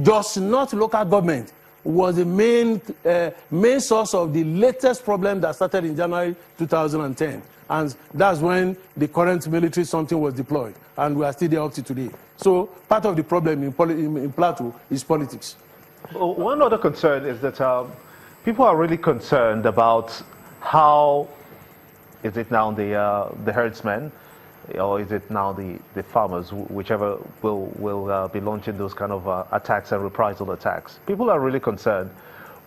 just not local government, was the main source of the latest problem that started in January 2010. And that's when the current military something was deployed. And we are still there up to today. So part of the problem in Plateau is politics. Well, one other concern is that people are really concerned about how is it now the herdsmen, or is it now the farmers, whichever will be launching those kind of attacks and reprisal attacks. People are really concerned.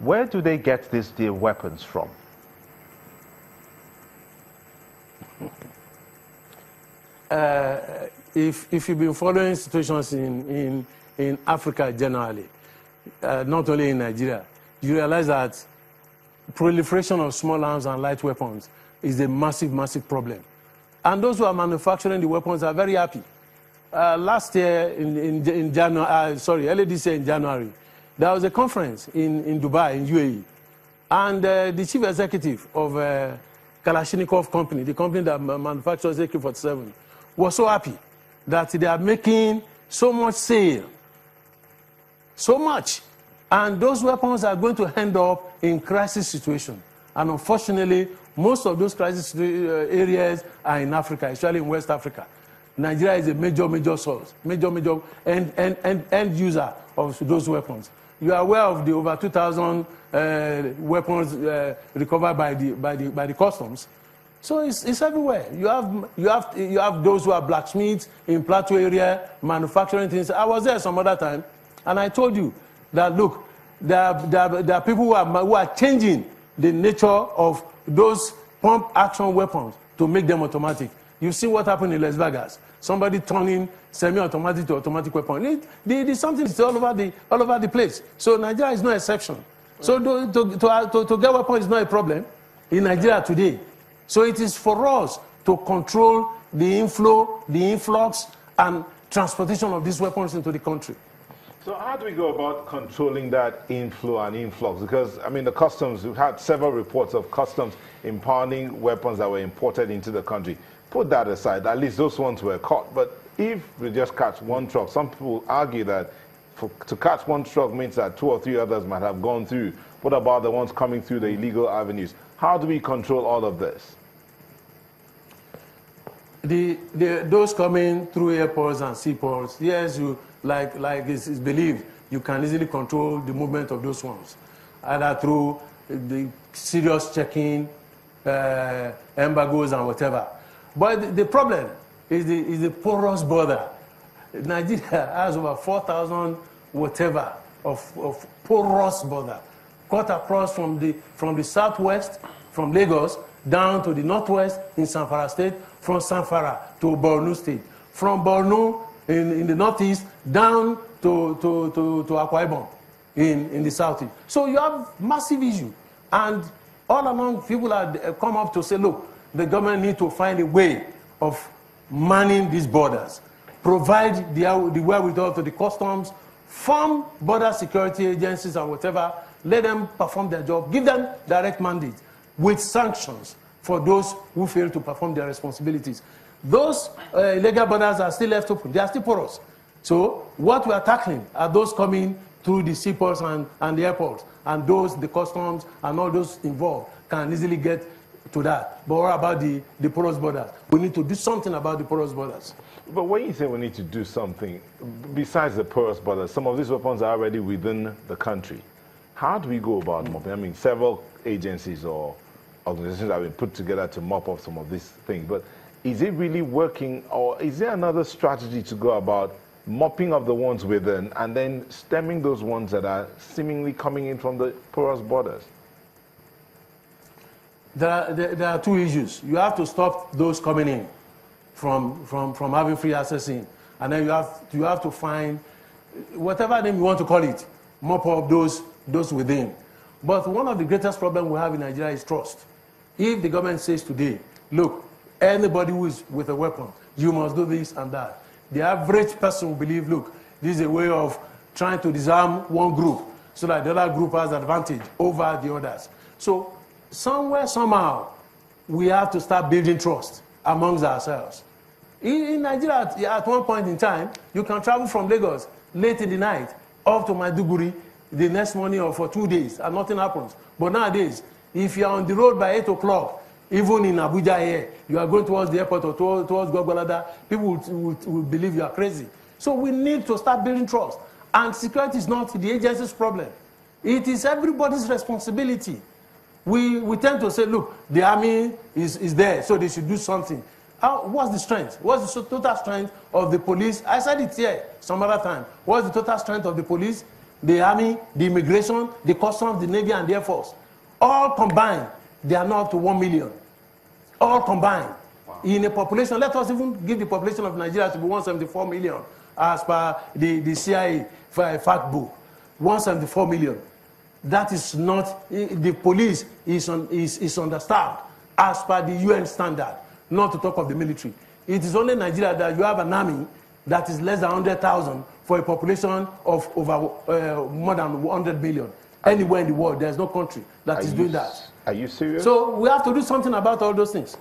Where do they get their weapons from? If you've been following situations in Africa generally, not only in Nigeria, you realize that proliferation of small arms and light weapons is a massive, massive problem. And those who are manufacturing the weapons are very happy. Last year, in January, early this year in January, there was a conference in Dubai, in UAE. And the chief executive of Kalashnikov company, the company that manufactures AK-47, was so happy that they are making so much sale, so much. And those weapons are going to end up in crisis situation. And unfortunately, most of those crisis areas are in Africa, especially in West Africa. Nigeria is a major source, major end user of those weapons. You are aware of the over 2,000 weapons recovered by the customs. So it's everywhere. You have those who are blacksmiths in Plateau area manufacturing things. I was there some other time, and I told you that look, there are people who are changing the nature of those pump action weapons to make them automatic. You see what happened in Las Vegas. Somebody turning semi-automatic to automatic weapon. There's something that's all over the place. So Nigeria is no exception. So to get weapons is not a problem in Nigeria today. So it is for us to control the inflow, the influx, and transportation of these weapons into the country. So how do we go about controlling that inflow and influx? Because, I mean, the customs, we've had several reports of customs impounding weapons that were imported into the country. Put that aside, at least those ones were caught. But if we just catch one truck, some people argue that to catch one truck means that 2 or 3 others might have gone through. What about the ones coming through the illegal avenues? How do we control all of this? Those coming through airports and seaports, yes, like it's believed, you can easily control the movement of those ones, either through the serious checking, embargoes and whatever. But the problem is the porous border. Nigeria has over 4,000 whatever of porous border, cut across from the southwest, from Lagos, down to the northwest in Zamfara State, from Zamfara to Borno State, from Borno in the northeast down to Akwa Ibom in the southeast. So you have massive issue. And all along, people have come up to say, look, the government needs to find a way of manning these borders, provide the wherewithal to the customs, form border security agencies and whatever, let them perform their job, give them direct mandate with sanctions for those who fail to perform their responsibilities. Those illegal borders are still left open. They are still porous. So what we are tackling are those coming through the seaports and the airports. And those, the customs and all those involved can easily get to that. But what about the porous borders? We need to do something about the porous borders. But when you say we need to do something, besides the porous borders, some of these weapons are already within the country. How do we go about mopping? I mean, several agencies or organizations have been put together to mop up some of these things. But is it really working, or is there another strategy to go about mopping up the ones within and then stemming those ones that are seemingly coming in from the porous borders? There are 2 issues. You have to stop those coming in from having free access in. And then you have to find, whatever name you want to call it, mop up those within. But one of the greatest problems we have in Nigeria is trust. If the government says today, look, anybody who is with a weapon, you must do this and that, the average person will believe, look, this is a way of trying to disarm one group so that the other group has advantage over the others. So somewhere, somehow, we have to start building trust amongst ourselves. In Nigeria, at one point in time, you can travel from Lagos late in the night off to Maiduguri the next morning or for 2 days, and nothing happens. But nowadays, if you are on the road by 8 o'clock, even in Abuja here, you are going towards the airport or towards Gwagwalada, people will believe you are crazy. So we need to start building trust. And security is not the agency's problem. It is everybody's responsibility. We tend to say, look, the army is there, so they should do something. What's the strength? What's the total strength of the police? I said it here some other time. What's the total strength of the police, the army, the immigration, the customs, the navy, and the air force? All combined, they are not up to 1 million. All combined. Wow. In a population, let us even give the population of Nigeria to be 174 million, as per the CIA fact book. 174 million. That is not, the police is understaffed as per the UN standard, not to talk of the military. It is only Nigeria that you have an army that is less than 100,000 for a population of over more than 100 million. Anywhere in the world, there's no country that is doing that. Are you serious? So we have to do something about all those things.